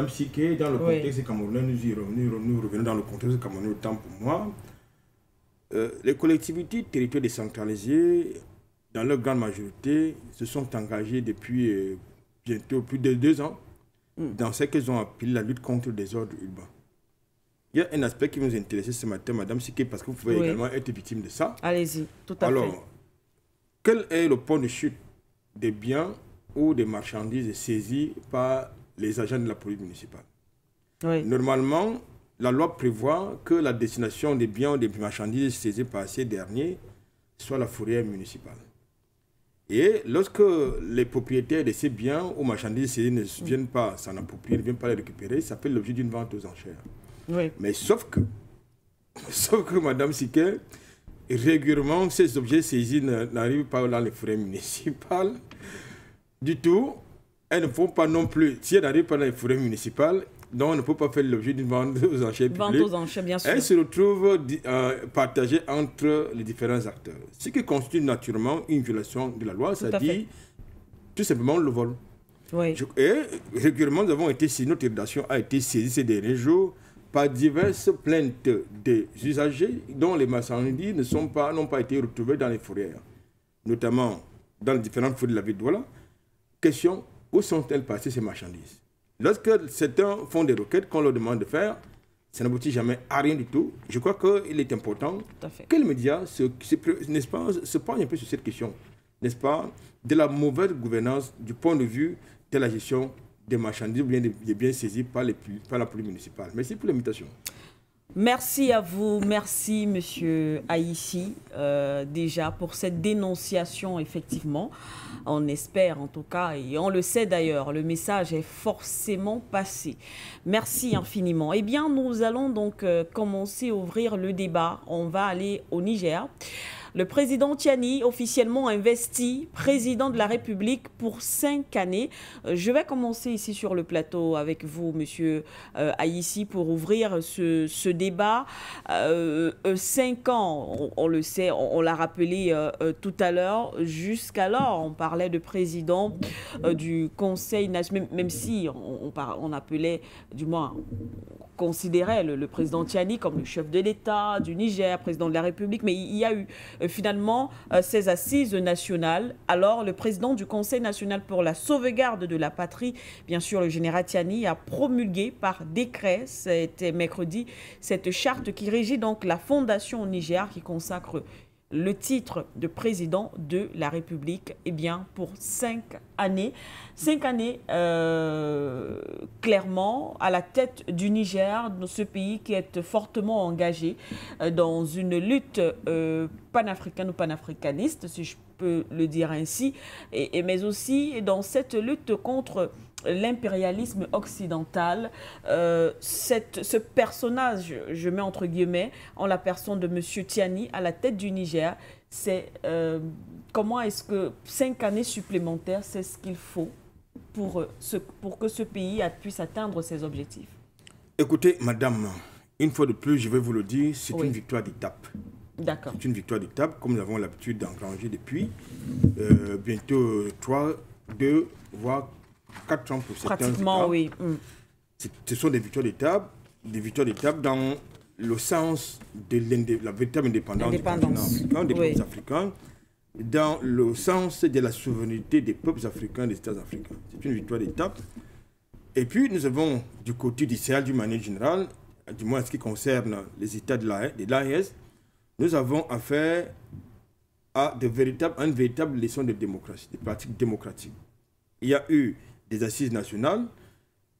Madame Siké, dans le contexte camerounais, nous revenons dans le contexte camerounais autant pour moi. Les collectivités territoriales décentralisées, dans leur grande majorité, se sont engagées depuis bientôt plus de 2 ans dans ce qu'elles ont appelé la lutte contre le désordre urbain. Il y a un aspect qui nous intéressait ce matin, Madame Siké, parce que vous pouvez également être victime de ça. Allez-y, tout à fait. Alors, quel est le point de chute des biens ou des marchandises saisies par les agents de la police municipale? Normalement, la loi prévoit que la destination des biens ou des marchandises saisies par ces derniers soit la fourrière municipale. Et lorsque les propriétaires de ces biens ou marchandises saisies ne viennent pas s'en approprier, ne viennent pas les récupérer, ça fait l'objet d'une vente aux enchères. Mais sauf que Madame Siké, régulièrement, ces objets saisis n'arrivent pas dans les forêts municipales du tout. Elles ne font pas non plus, si elles n'arrivent pas dans les forêts municipales, donc on ne peut pas faire l'objet d'une vente aux enchères publiques. Vente aux enchères, bien sûr. Elles se retrouvent partagées entre les différents acteurs. Ce qui constitue naturellement une violation de la loi, c'est-à-dire tout simplement le vol. Et régulièrement, nous avons été saisis, notre rédaction a été saisie ces derniers jours par diverses plaintes des usagers dont les marchandises n'ont pas été retrouvées dans les fourrières, notamment dans les différentes fourrières de la ville de Douala. Question, où sont-elles passées ces marchandises? Lorsque certains font des requêtes qu'on leur demande de faire, ça n'aboutit jamais à rien du tout. Je crois qu'il est important que les médias se penchent un peu sur cette question, n'est-ce pas, de la mauvaise gouvernance du point de vue de la gestion des marchandises ou bien des biens saisis par la police municipale. Merci pour l'invitation. Merci à vous, merci Monsieur Aïssi, déjà pour cette dénonciation, effectivement. On espère en tout cas, et on le sait d'ailleurs, le message est forcément passé. Merci infiniment. Eh bien, nous allons donc commencer à ouvrir le débat. On va aller au Niger. Le président Tiani, officiellement investi président de la République pour 5 années. Je vais commencer ici sur le plateau avec vous, monsieur Aïssi, pour ouvrir ce débat. 5 ans, on le sait, on l'a rappelé tout à l'heure. Jusqu'alors, on parlait de président du Conseil national, même si on appelait, du moins, considérait le président Tiani comme le chef de l'État du Niger, président de la République, mais il y a eu finalement ces assises nationales. Alors, le président du Conseil national pour la sauvegarde de la patrie, bien sûr, le général Tiani, a promulgué par décret, c'était mercredi, cette charte qui régit donc la fondation au Niger, qui consacre le titre de président de la République, eh bien, pour 5 années. 5 années, clairement, à la tête du Niger, dans ce pays qui est fortement engagé dans une lutte panafricaine ou panafricaniste, si je peux le dire ainsi, mais aussi dans cette lutte contre l'impérialisme occidental. Ce personnage, je mets entre guillemets, en la personne de M. Tiani à la tête du Niger, c'est comment est-ce que 5 années supplémentaires, c'est ce qu'il faut pour que ce pays puisse atteindre ses objectifs? Écoutez, madame, une fois de plus, je vais vous le dire, c'est une victoire d'étape. D'accord. C'est une victoire d'étape, comme nous avons l'habitude d'engranger depuis bientôt 3, 2, voire 4 ans pour certains. Pratiquement, oui. Ce sont des victoires d'étape dans le sens de la véritable indépendance du continent africain, des peuples africains, dans le sens de la souveraineté des peuples africains, des États africains. C'est une victoire d'étape. Et puis, nous avons du côté du Sahel, d'une manière générale, du moins en ce qui concerne les États de l'AES, nous avons affaire à une véritable leçon de démocratie, de pratiques démocratiques. Il y a eu des assises nationales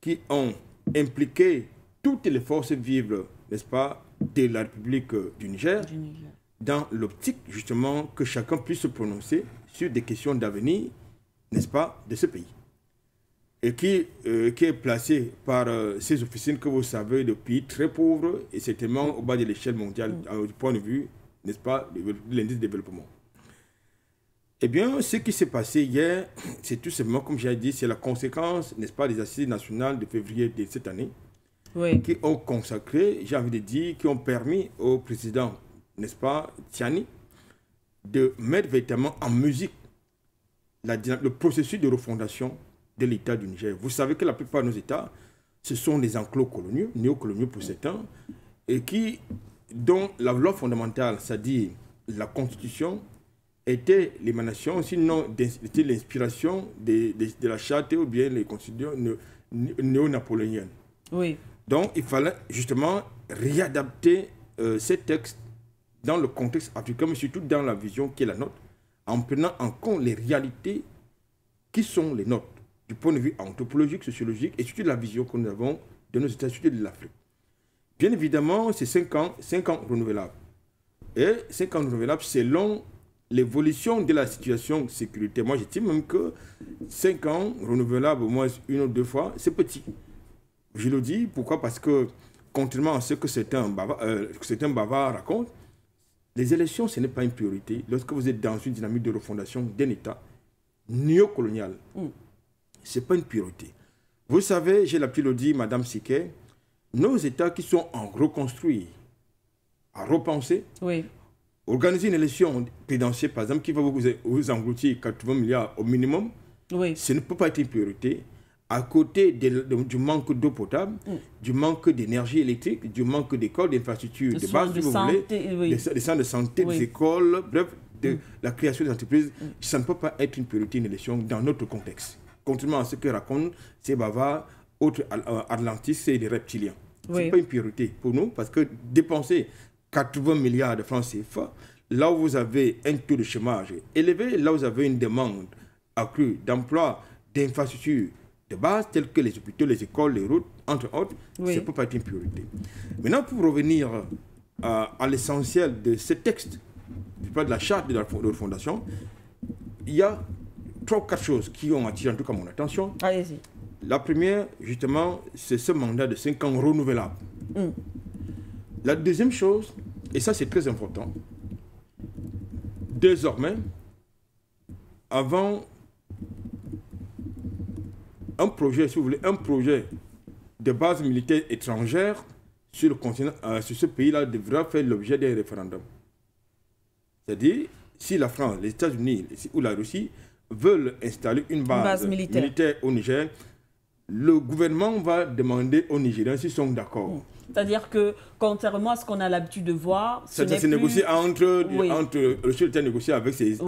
qui ont impliqué toutes les forces vives, n'est-ce pas, de la République du Niger, dans l'optique justement que chacun puisse se prononcer sur des questions d'avenir, n'est-ce pas, de ce pays. Et qui est placé par ces officines que vous savez, de pays très pauvres et certainement au bas de l'échelle mondiale, du point de vue, n'est-ce pas, de l'indice de développement. Eh bien, ce qui s'est passé hier, c'est tout simplement, comme j'ai dit, c'est la conséquence, n'est-ce pas, des assises nationales de février de cette année, qui ont consacré, j'ai envie de dire, qui ont permis au président, n'est-ce pas, Tiani, de mettre véritablement en musique le processus de refondation de l'État du Niger. Vous savez que la plupart de nos États ce sont des enclos coloniaux, néocoloniaux pour certains, et dont la loi fondamentale, c'est-à-dire la Constitution, était l'émanation, sinon était l'inspiration de la charte ou bien les constitutions néo-napoléoniennes. Oui. Donc, il fallait justement réadapter ces textes dans le contexte africain, mais surtout dans la vision qui est la nôtre, en prenant en compte les réalités qui sont les nôtres, du point de vue anthropologique, sociologique, et surtout la vision que nous avons de nos États Unis de l'Afrique. Bien évidemment, c'est 5 ans renouvelables. Et 5 ans renouvelables selon l'évolution de la situation de sécurité. Moi, j'estime même que 5 ans renouvelables au moins 1 ou 2 fois, c'est petit. Je le dis, pourquoi? Parce que, contrairement à ce que certains bavards racontent, les élections, ce n'est pas une priorité. Lorsque vous êtes dans une dynamique de refondation d'un État néocolonial, ce n'est pas une priorité. Vous savez, j'ai l'habitude de dire, Madame Siké, nos États qui sont en reconstruit, à repenser, organiser une élection présidentielle, par exemple, qui va vous engloutir 80 milliards au minimum, ce ne peut pas être une priorité. À côté du manque d'eau potable, du manque d'énergie électrique, du manque d'écoles, d'infrastructures de base, si vous voulez, des centres de santé, des écoles, bref, de la création des entreprises, ça ne peut pas être une priorité, une élection dans notre contexte. Contrairement à ce que racontent ces bavards, autres atlantistes et des reptiliens. Ce n'est pas une priorité pour nous, parce que dépenser 80 milliards de francs CFA, là où vous avez un taux de chômage élevé, là où vous avez une demande accrue d'emploi, d'infrastructures de base, telles que les hôpitaux, les écoles, les routes, entre autres, ça ne peut pas être une priorité. Maintenant, pour revenir à l'essentiel de ce texte, je parle de la charte de la fondation, il y a 3 ou 4 choses qui ont attiré en tout cas mon attention. Allez-y. La première, justement, c'est ce mandat de 5 ans renouvelable. La deuxième chose, et ça c'est très important, désormais, avant un projet, si vous voulez, un projet de base militaire étrangère sur le continent, sur ce pays-là devra faire l'objet d'un référendum. C'est-à-dire, si la France, les États-Unis ou la Russie veulent installer une base militaire au Niger, le gouvernement va demander aux Nigériens s'ils sont d'accord. C'est-à-dire que, contrairement à ce qu'on a l'habitude de voir, c'est négocié entre le chef d'État négocié avec ses...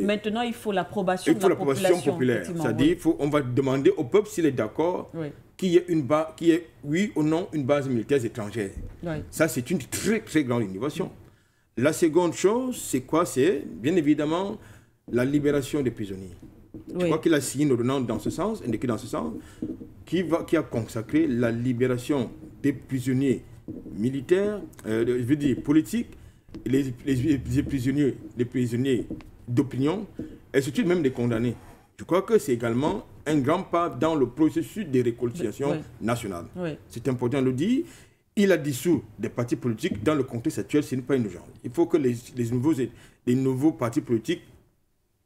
Maintenant, il faut l'approbation de la population populaire. C'est-à-dire on va demander au peuple s'il est d'accord qu'il y ait oui ou non une base militaire étrangère. Ça, c'est une très, très grande innovation. La seconde chose, c'est quoi? C'est, bien évidemment, la libération des prisonniers. Je crois qu'il a signé une ordonnance dans ce sens, indiqué dans ce sens, qui a consacré la libération des prisonniers militaires, je veux dire politiques, les prisonniers d'opinion, et surtout même des condamnés. Je crois que c'est également un grand pas dans le processus de réconciliation nationale. C'est important de le dire. Il a dissous des partis politiques dans le contexte actuel, ce n'est pas une urgence. Il faut que les nouveaux partis politiques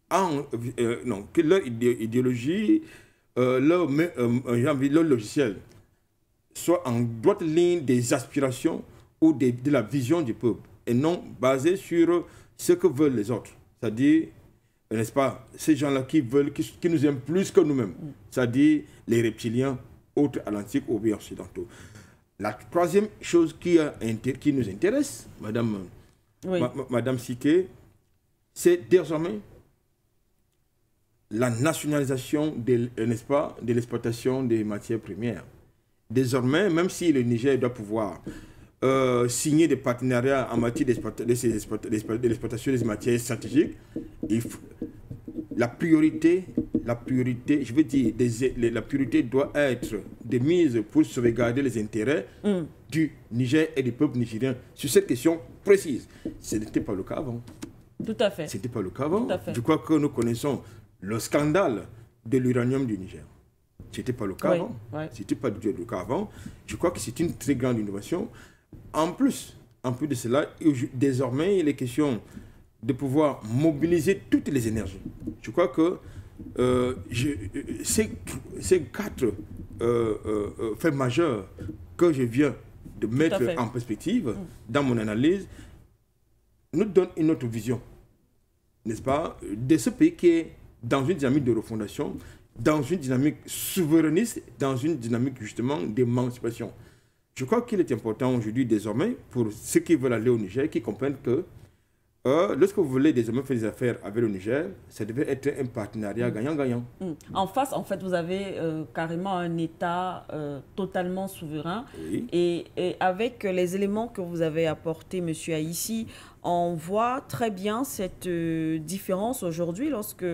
que leur idéologie, leur logiciel soit en droite ligne des aspirations ou de la vision du peuple et non basé sur ce que veulent les autres. C'est-à-dire, n'est-ce pas, ces gens-là qui nous aiment plus que nous-mêmes, c'est-à-dire les reptiliens, autres atlantiques ou bien occidentaux. La troisième chose qui nous intéresse, Madame Siké, c'est désormais la nationalisation n'est-ce pas, de l'exploitation des matières premières. Désormais, même si le Niger doit pouvoir signer des partenariats en matière d'exploitation des matières stratégiques, la priorité, je veux dire, la priorité doit être de mise pour sauvegarder les intérêts du Niger et du peuple nigérien sur cette question précise. Ce n'était pas le cas avant. Tout à fait. Ce n'était pas le cas avant. Je crois que nous connaissons le scandale de l'uranium du Niger. Ce n'était pas le cas avant. Ce n'était pas du tout le cas avant. Je crois que c'est une très grande innovation. En plus de cela, désormais, il est question de pouvoir mobiliser toutes les énergies. Je crois que ces 4 faits majeurs que je viens de mettre en perspective dans mon analyse nous donnent une autre vision, n'est-ce pas, de ce pays qui est dans une dynamique de refondation, dans une dynamique souverainiste, dans une dynamique justement d'émancipation. Je crois qu'il est important aujourd'hui, désormais, pour ceux qui veulent aller au Niger, qui comprennent que lorsque vous voulez désormais faire des affaires avec le Niger, ça devait être un partenariat gagnant-gagnant. En face, en fait, vous avez carrément un État totalement souverain. Oui. Et avec les éléments que vous avez apportés, M. Aïssi, on voit très bien cette différence aujourd'hui lorsque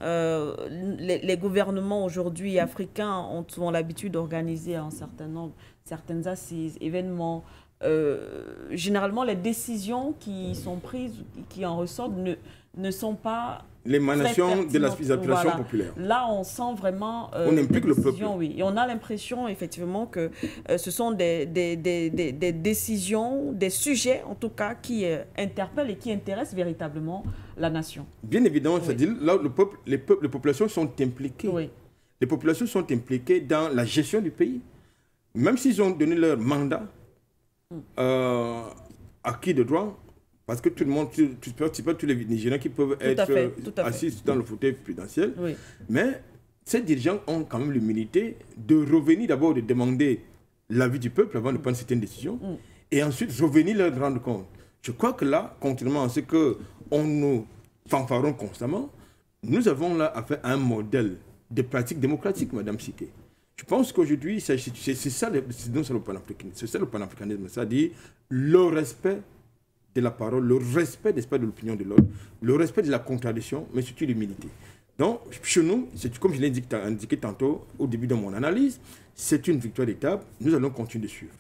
les gouvernements aujourd'hui africains ont l'habitude d'organiser un certain nombre, certaines assises, événements. Généralement, les décisions qui sont prises, qui en ressortent, ne sont pas l'émanation de l'aspiration populaire. Là, on sent vraiment... on implique le peuple. Oui. Et on a l'impression, effectivement, que ce sont des décisions, des sujets, en tout cas, qui interpellent et qui intéressent véritablement la nation. Bien évidemment, c'est-à-dire là, les populations sont impliquées. Oui. Les populations sont impliquées dans la gestion du pays. Même s'ils ont donné leur mandat, acquis de droit, parce que tout le monde, tu peux tous les Nigériens qui peuvent être assis dans le fauteuil présidentiel, mais ces dirigeants ont quand même l'humilité de revenir d'abord, de demander l'avis du peuple avant de prendre certaines décisions, et ensuite revenir leur rendre compte. Je crois que là, contrairement à ce qu'on nous fanfarons constamment, nous avons là affaire à un modèle de pratique démocratique, Madame Siké. Je pense qu'aujourd'hui, c'est ça le panafricanisme, c'est ça le panafricanisme, c'est-à-dire le respect de la parole, le respect de l'opinion de l'autre, le respect de la contradiction, mais surtout l'humilité. Donc, chez nous, comme je l'ai indiqué tantôt au début de mon analyse, c'est une victoire d'étape. Nous allons continuer de suivre.